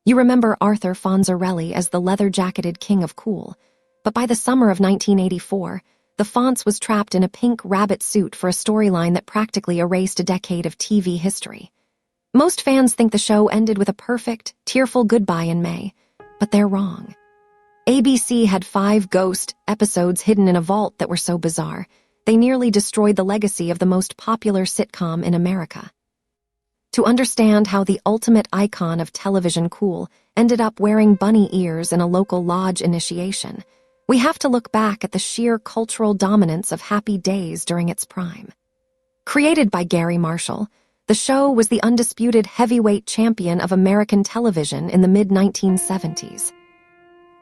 You remember Arthur Fonzarelli as the leather-jacketed king of cool, but by the summer of 1984, the Fonz was trapped in a pink rabbit suit for a storyline that practically erased a decade of TV history. Most fans think the show ended with a perfect, tearful goodbye in May, but they're wrong. ABC had 5 ghost episodes hidden in a vault that were so bizarre, they nearly destroyed the legacy of the most popular sitcom in America. To understand how the ultimate icon of television cool ended up wearing bunny ears in a local lodge initiation, we have to look back at the sheer cultural dominance of Happy Days during its prime. Created by Gary Marshall, the show was the undisputed heavyweight champion of American television in the mid-1970s.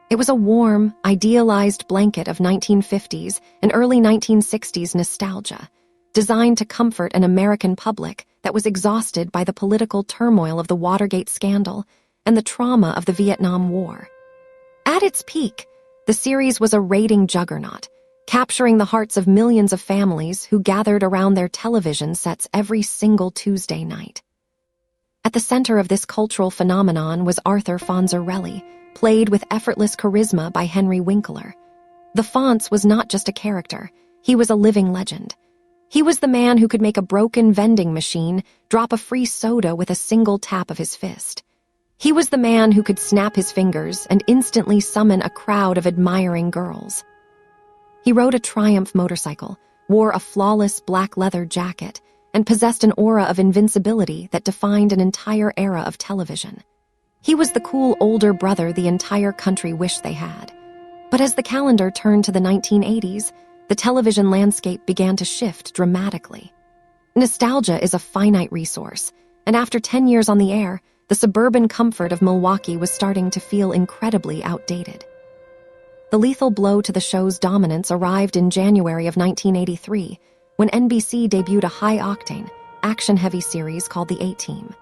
It was a warm, idealized blanket of 1950s and early 1960s nostalgia, designed to comfort an American public that was exhausted by the political turmoil of the Watergate scandal and the trauma of the Vietnam War. At its peak, the series was a rating juggernaut, capturing the hearts of millions of families who gathered around their television sets every single Tuesday night. At the center of this cultural phenomenon was Arthur Fonzarelli, played with effortless charisma by Henry Winkler. The Fonz was not just a character, he was a living legend. He was the man who could make a broken vending machine drop a free soda with a single tap of his fist. He was the man who could snap his fingers and instantly summon a crowd of admiring girls. He rode a Triumph motorcycle, wore a flawless black leather jacket, and possessed an aura of invincibility that defined an entire era of television. He was the cool older brother the entire country wished they had. But as the calendar turned to the 1980s, the television landscape began to shift dramatically. Nostalgia is a finite resource, and after 10 years on the air, the suburban comfort of Milwaukee was starting to feel incredibly outdated. The lethal blow to the show's dominance arrived in January of 1983, when NBC debuted a high-octane, action-heavy series called The A-Team.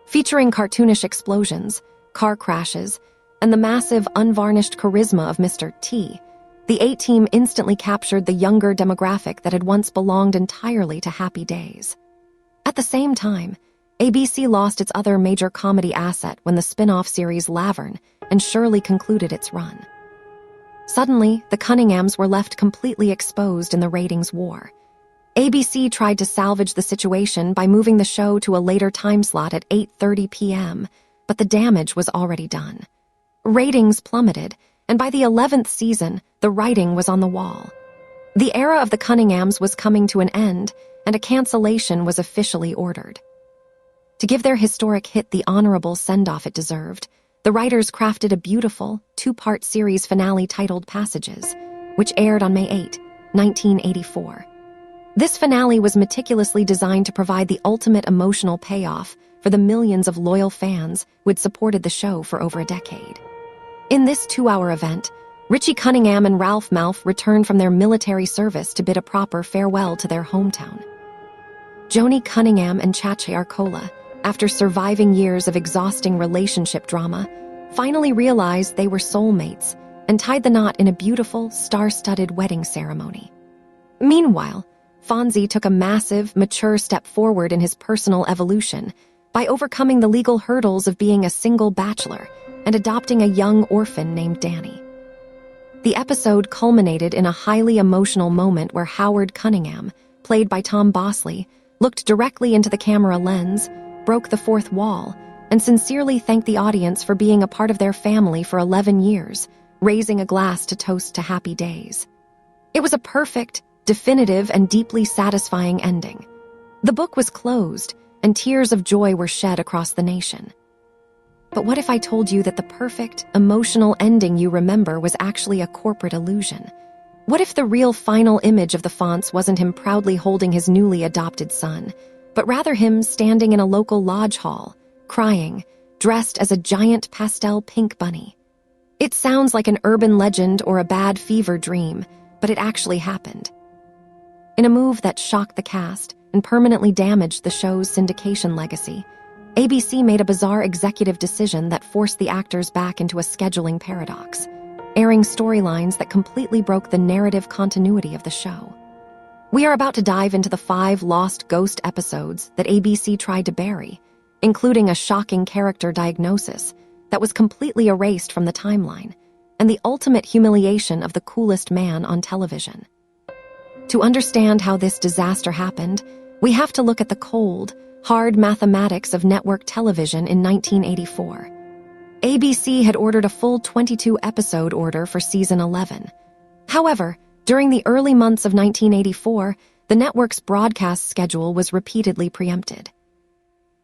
Featuring cartoonish explosions, car crashes, and the massive, unvarnished charisma of Mr. T, the A-Team instantly captured the younger demographic that had once belonged entirely to Happy Days. At the same time, ABC lost its other major comedy asset when the spin-off series Laverne and Shirley concluded its run. Suddenly, the Cunninghams were left completely exposed in the ratings war. ABC tried to salvage the situation by moving the show to a later time slot at 8:30 p.m., but the damage was already done. Ratings plummeted, and by the 11th season, the writing was on the wall. The era of the Cunninghams was coming to an end, and a cancellation was officially ordered. To give their historic hit the honorable send-off it deserved, the writers crafted a beautiful, 2-part series finale titled Passages, which aired on May 8, 1984. This finale was meticulously designed to provide the ultimate emotional payoff for the millions of loyal fans who had supported the show for over a decade. In this 2-hour event, Richie Cunningham and Ralph Malph returned from their military service to bid a proper farewell to their hometown. Joni Cunningham and Chachi Arcola, after surviving years of exhausting relationship drama, finally realized they were soulmates and tied the knot in a beautiful, star-studded wedding ceremony. Meanwhile, Fonzie took a massive, mature step forward in his personal evolution by overcoming the legal hurdles of being a single bachelor and adopting a young orphan named Danny. The episode culminated in a highly emotional moment where Howard Cunningham, played by Tom Bosley, looked directly into the camera lens, broke the fourth wall, and sincerely thanked the audience for being a part of their family for 11 years, raising a glass to toast to Happy Days. It was a perfect, definitive, and deeply satisfying ending. The book was closed, and tears of joy were shed across the nation. But what if I told you that the perfect, emotional ending you remember was actually a corporate illusion? What if the real final image of the Fonz wasn't him proudly holding his newly adopted son, but rather him standing in a local lodge hall, crying, dressed as a giant pastel pink bunny? It sounds like an urban legend or a bad fever dream, but it actually happened. In a move that shocked the cast and permanently damaged the show's syndication legacy, ABC made a bizarre executive decision that forced the actors back into a scheduling paradox, airing storylines that completely broke the narrative continuity of the show. We are about to dive into the 5 lost ghost episodes that ABC tried to bury, including a shocking character diagnosis that that was completely erased from the timeline, and the ultimate humiliation of the coolest man on television. To understand how this disaster happened, we have to look at the cold, hard mathematics of network television in 1984. ABC had ordered a full 22-episode order for season 11. However, during the early months of 1984, the network's broadcast schedule was repeatedly preempted.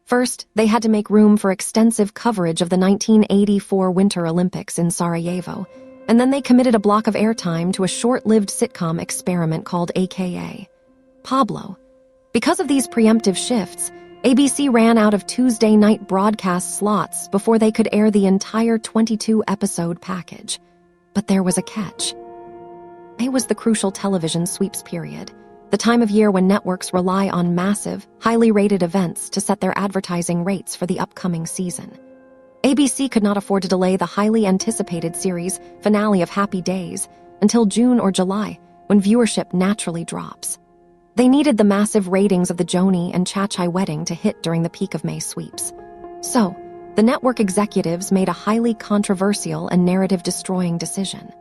First, they had to make room for extensive coverage of the 1984 Winter Olympics in Sarajevo, and then they committed a block of airtime to a short-lived sitcom experiment called AKA Pablo. Because of these preemptive shifts, ABC ran out of Tuesday night broadcast slots before they could air the entire 22-episode package. But there was a catch. May was the crucial television sweeps period, the time of year when networks rely on massive, highly rated events to set their advertising rates for the upcoming season. ABC could not afford to delay the highly anticipated series finale of Happy Days until June or July, when viewership naturally drops. They needed the massive ratings of the Joni and Chachi wedding to hit during the peak of May sweeps. So, the network executives made a highly controversial and narrative-destroying decision.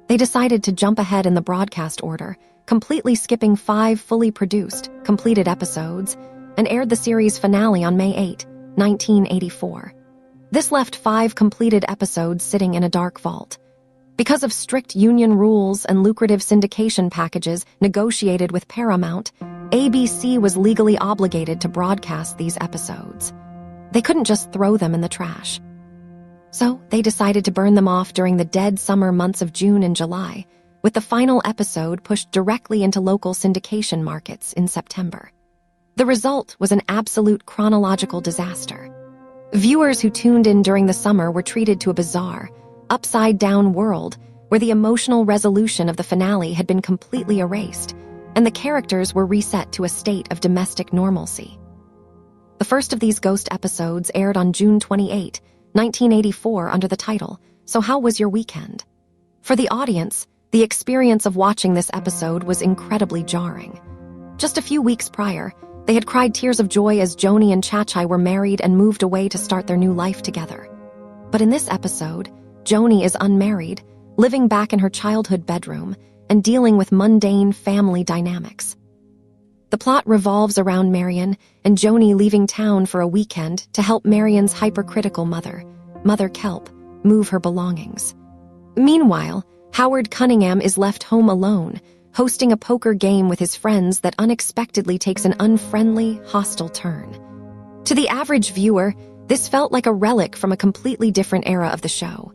They decided to jump ahead in the broadcast order, completely skipping 5 fully produced, completed episodes, and aired the series finale on May 8, 1984. This left 5 completed episodes sitting in a dark vault. Because of strict union rules and lucrative syndication packages negotiated with Paramount, ABC was legally obligated to broadcast these episodes. They couldn't just throw them in the trash. So they decided to burn them off during the dead summer months of June and July, with the final episode pushed directly into local syndication markets in September. The result was an absolute chronological disaster. Viewers who tuned in during the summer were treated to a bizarre, upside-down world where the emotional resolution of the finale had been completely erased, and the characters were reset to a state of domestic normalcy. The first of these ghost episodes aired on June 28, 1984 under the title, So How Was Your Weekend? For the audience, the experience of watching this episode was incredibly jarring. Just a few weeks prior, they had cried tears of joy as Joni and Chachi were married and moved away to start their new life together. But in this episode, Joni is unmarried, living back in her childhood bedroom, and dealing with mundane family dynamics. The plot revolves around Marion and Joni leaving town for a weekend to help Marion's hypercritical mother, Mother Kelp, move her belongings. Meanwhile, Howard Cunningham is left home alone, hosting a poker game with his friends that unexpectedly takes an unfriendly, hostile turn. To the average viewer, this felt like a relic from a completely different era of the show.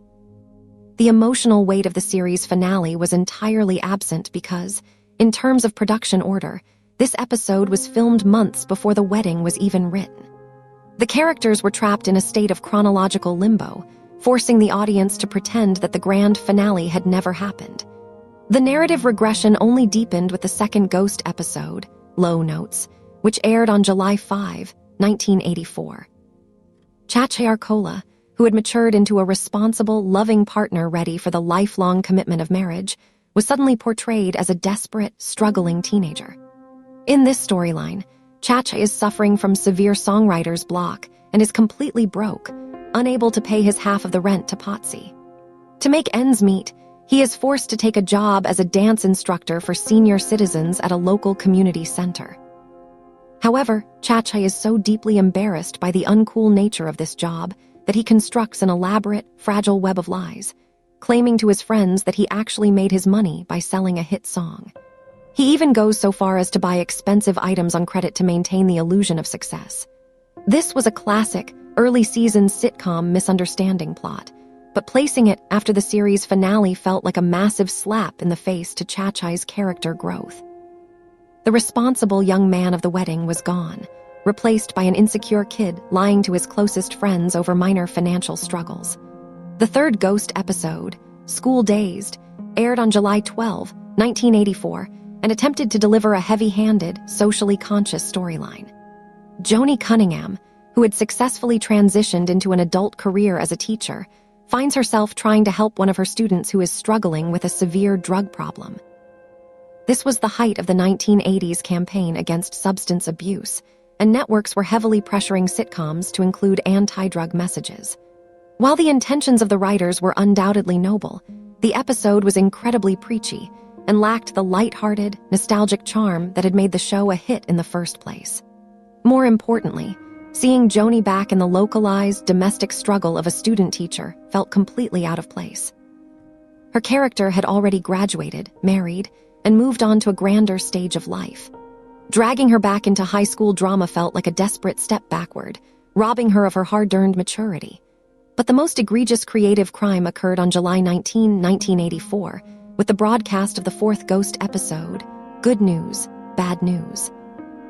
The emotional weight of the series finale was entirely absent because, in terms of production order, this episode was filmed months before the wedding was even written. The characters were trapped in a state of chronological limbo, forcing the audience to pretend that the grand finale had never happened. The narrative regression only deepened with the second ghost episode, Low Notes, which aired on July 5, 1984. Chachi Arcola, who had matured into a responsible, loving partner ready for the lifelong commitment of marriage, was suddenly portrayed as a desperate, struggling teenager. In this storyline, Chachi is suffering from severe songwriter's block and is completely broke, unable to pay his half of the rent to Potsy. To make ends meet, he is forced to take a job as a dance instructor for senior citizens at a local community center. However, Chachi is so deeply embarrassed by the uncool nature of this job that he constructs an elaborate, fragile web of lies, claiming to his friends that he actually made his money by selling a hit song. He even goes so far as to buy expensive items on credit to maintain the illusion of success. This was a classic, early-season sitcom misunderstanding plot, but placing it after the series finale felt like a massive slap in the face to Chachi's character growth. The responsible young man of the wedding was gone, replaced by an insecure kid lying to his closest friends over minor financial struggles. The third ghost episode, School Dazed, aired on July 12, 1984, and attempted to deliver a heavy-handed, socially conscious storyline. Joni Cunningham, who had successfully transitioned into an adult career as a teacher, finds herself trying to help one of her students who is struggling with a severe drug problem. This was the height of the 1980s campaign against substance abuse, and networks were heavily pressuring sitcoms to include anti-drug messages. While the intentions of the writers were undoubtedly noble, the episode was incredibly preachy and lacked the light-hearted, nostalgic charm that had made the show a hit in the first place. More importantly, seeing Joni back in the localized, domestic struggle of a student teacher felt completely out of place. Her character had already graduated, married, and moved on to a grander stage of life. Dragging her back into high school drama felt like a desperate step backward, robbing her of her hard-earned maturity. But the most egregious creative crime occurred on July 19, 1984, with the broadcast of the fourth Ghost episode, Good News, Bad News.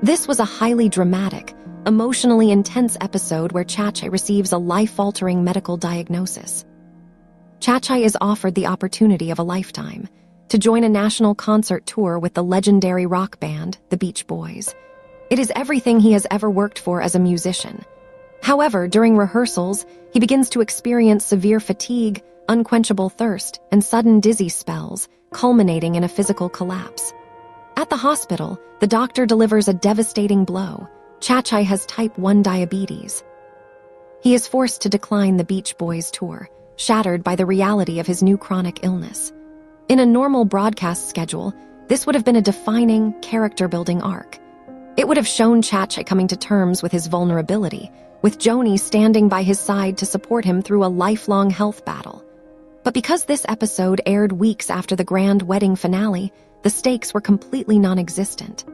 This was a highly dramatic, emotionally intense episode where Chachi receives a life-altering medical diagnosis. Chachi is offered the opportunity of a lifetime to join a national concert tour with the legendary rock band, the Beach Boys. It is everything he has ever worked for as a musician. However, during rehearsals, he begins to experience severe fatigue, unquenchable thirst, and sudden dizzy spells, culminating in a physical collapse. At the hospital, the doctor delivers a devastating blow. Chachi has type 1 diabetes. He is forced to decline the Beach Boys tour, shattered by the reality of his new chronic illness. In a normal broadcast schedule, this would have been a defining, character-building arc. It would have shown Chachi coming to terms with his vulnerability, with Joni standing by his side to support him through a lifelong health battle. But because this episode aired weeks after the grand wedding finale, the stakes were completely non-existent.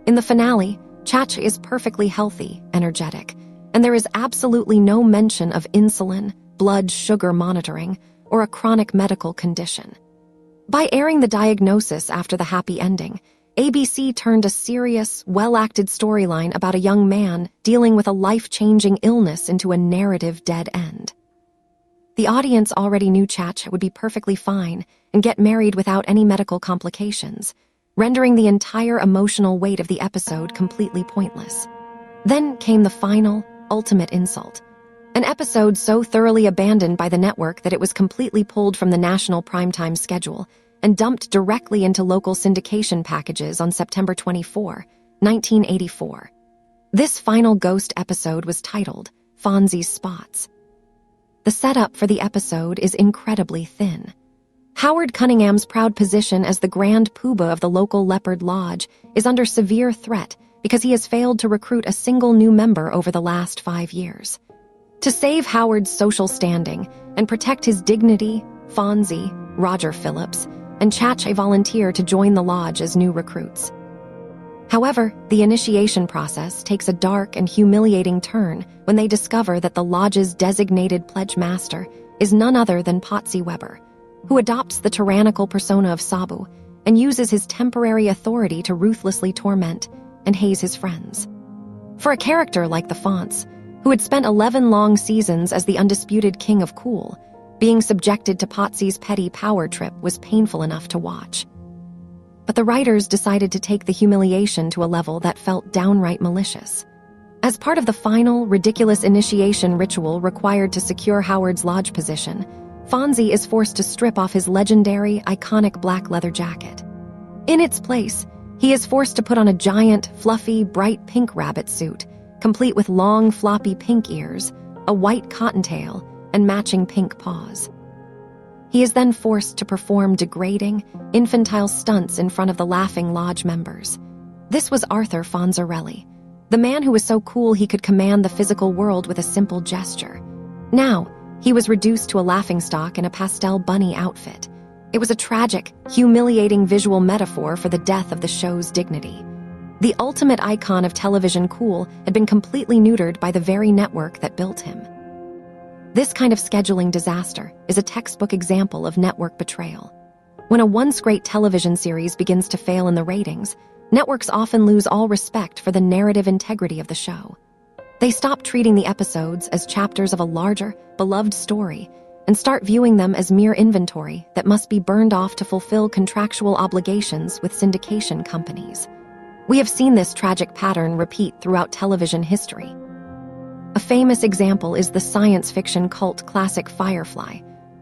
In the finale, Chachi is perfectly healthy, energetic, and there is absolutely no mention of insulin, blood sugar monitoring, or a chronic medical condition. By airing the diagnosis after the happy ending, ABC turned a serious, well-acted storyline about a young man dealing with a life-changing illness into a narrative dead end. The audience already knew Chachi would be perfectly fine and get married without any medical complications, rendering the entire emotional weight of the episode completely pointless. Then came the final, ultimate insult. An episode so thoroughly abandoned by the network that it was completely pulled from the national primetime schedule and dumped directly into local syndication packages on September 24, 1984. This final Ghost episode was titled Fonzie's Spots. The setup for the episode is incredibly thin. Howard Cunningham's proud position as the Grand Poobah of the local Leopard Lodge is under severe threat because he has failed to recruit a single new member over the last 5 years. To save Howard's social standing and protect his dignity, Fonzie, Roger Phillips, and Chachi volunteer to join the lodge as new recruits. However, the initiation process takes a dark and humiliating turn when they discover that the lodge's designated pledge master is none other than Potsy Weber, who adopts the tyrannical persona of Sabu and uses his temporary authority to ruthlessly torment and haze his friends. For a character like the Fonz, who had spent 11 long seasons as the undisputed king of cool, being subjected to Potsy's petty power trip was painful enough to watch. But the writers decided to take the humiliation to a level that felt downright malicious. As part of the final, ridiculous initiation ritual required to secure Howard's lodge position, Fonzie is forced to strip off his legendary, iconic black leather jacket. In its place, he is forced to put on a giant, fluffy, bright pink rabbit suit, complete with long, floppy pink ears, a white cottontail, and matching pink paws. He is then forced to perform degrading, infantile stunts in front of the laughing lodge members. This was Arthur Fonzarelli, the man who was so cool he could command the physical world with a simple gesture. Now, he was reduced to a laughingstock in a pastel bunny outfit. It was a tragic, humiliating visual metaphor for the death of the show's dignity. The ultimate icon of television cool had been completely neutered by the very network that built him. This kind of scheduling disaster is a textbook example of network betrayal. When a once-great television series begins to fail in the ratings, networks often lose all respect for the narrative integrity of the show. They stop treating the episodes as chapters of a larger, beloved story and start viewing them as mere inventory that must be burned off to fulfill contractual obligations with syndication companies. We have seen this tragic pattern repeat throughout television history. A famous example is the science fiction cult classic Firefly,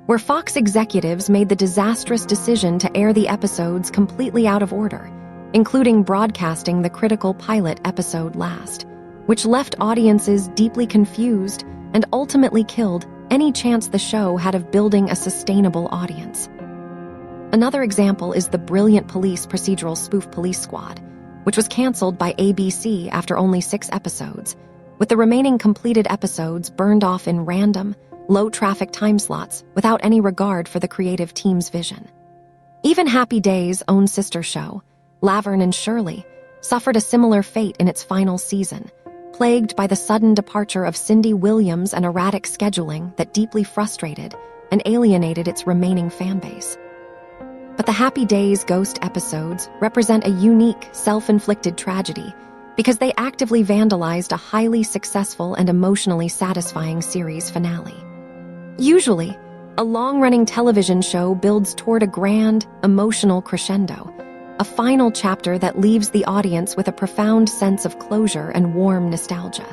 where Fox executives made the disastrous decision to air the episodes completely out of order, including broadcasting the critical pilot episode last, which left audiences deeply confused and ultimately killed any chance the show had of building a sustainable audience. Another example is the brilliant police procedural spoof Police Squad, which was canceled by ABC after only 6 episodes, with the remaining completed episodes burned off in random, low-traffic time slots without any regard for the creative team's vision. Even Happy Days' own sister show, Laverne and Shirley, suffered a similar fate in its final season, plagued by the sudden departure of Cindy Williams and erratic scheduling that deeply frustrated and alienated its remaining fanbase. But the Happy Days ghost episodes represent a unique, self-inflicted tragedy because they actively vandalized a highly successful and emotionally satisfying series finale. Usually, a long-running television show builds toward a grand, emotional crescendo, a final chapter that leaves the audience with a profound sense of closure and warm nostalgia.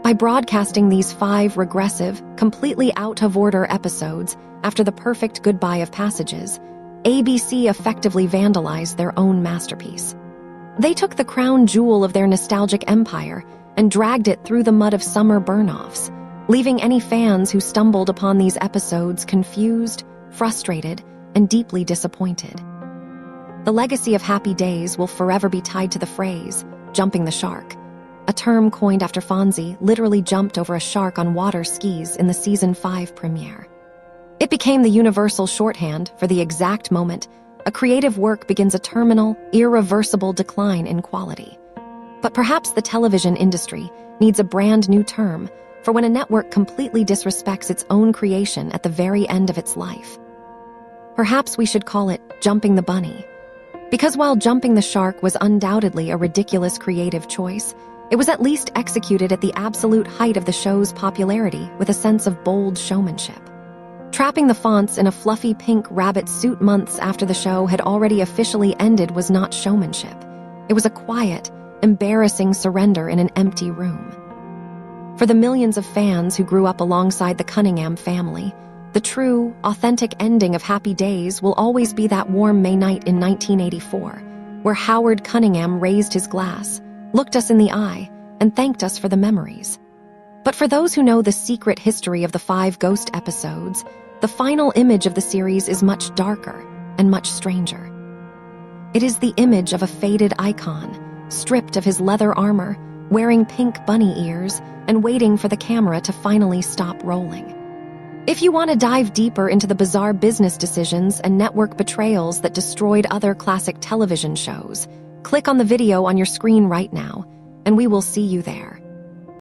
By broadcasting these 5 regressive, completely out-of-order episodes after the perfect goodbye of passages, ABC effectively vandalized their own masterpiece. They took the crown jewel of their nostalgic empire and dragged it through the mud of summer burn-offs, leaving any fans who stumbled upon these episodes confused, frustrated, and deeply disappointed. The legacy of Happy Days will forever be tied to the phrase, jumping the shark, a term coined after Fonzie literally jumped over a shark on water skis in the Season 5 premiere. It became the universal shorthand for the exact moment a creative work begins a terminal, irreversible decline in quality. But perhaps the television industry needs a brand new term for when a network completely disrespects its own creation at the very end of its life. Perhaps we should call it jumping the bunny. Because while jumping the shark was undoubtedly a ridiculous creative choice, it was at least executed at the absolute height of the show's popularity with a sense of bold showmanship. Trapping the Fonz in a fluffy pink rabbit suit months after the show had already officially ended was not showmanship. It was a quiet, embarrassing surrender in an empty room. For the millions of fans who grew up alongside the Cunningham family, the true, authentic ending of Happy Days will always be that warm May night in 1984, where Howard Cunningham raised his glass, looked us in the eye, and thanked us for the memories. But for those who know the secret history of the 5 ghost episodes, the final image of the series is much darker and much stranger. It is the image of a faded icon, stripped of his leather armor, wearing pink bunny ears, and waiting for the camera to finally stop rolling. If you want to dive deeper into the bizarre business decisions and network betrayals that destroyed other classic television shows, click on the video on your screen right now, and we will see you there.